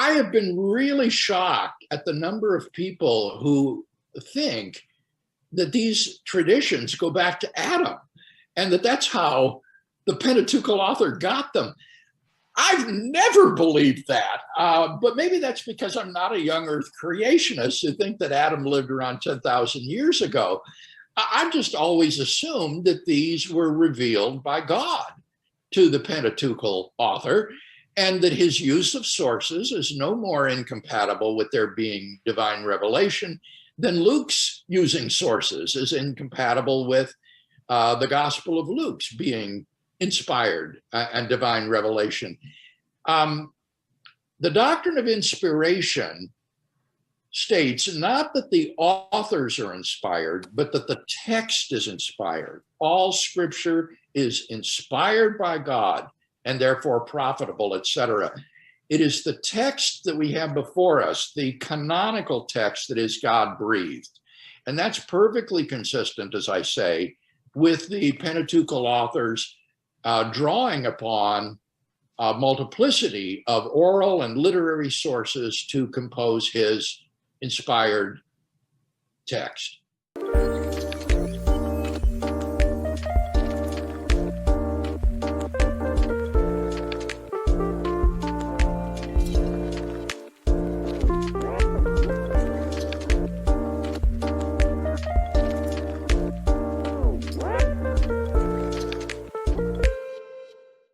I have been really shocked at the number of people who think that these traditions go back to Adam and that that's how the Pentateuchal author got them. I've never believed that, but maybe that's because I'm not a young earth creationist who think that Adam lived around 10,000 years ago. I've just always assumed that these were revealed by God to the Pentateuchal author, and that his use of sources is no more incompatible with there being divine revelation than Luke's using sources is incompatible with the Gospel of Luke's being inspired and divine revelation. The doctrine of inspiration states not that the authors are inspired, but that the text is inspired. All scripture is inspired by God and therefore profitable, etc. It is the text that we have before us, the canonical text that is God-breathed. And that's perfectly consistent, as I say, with the Pentateuchal authors drawing upon a multiplicity of oral and literary sources to compose his inspired text.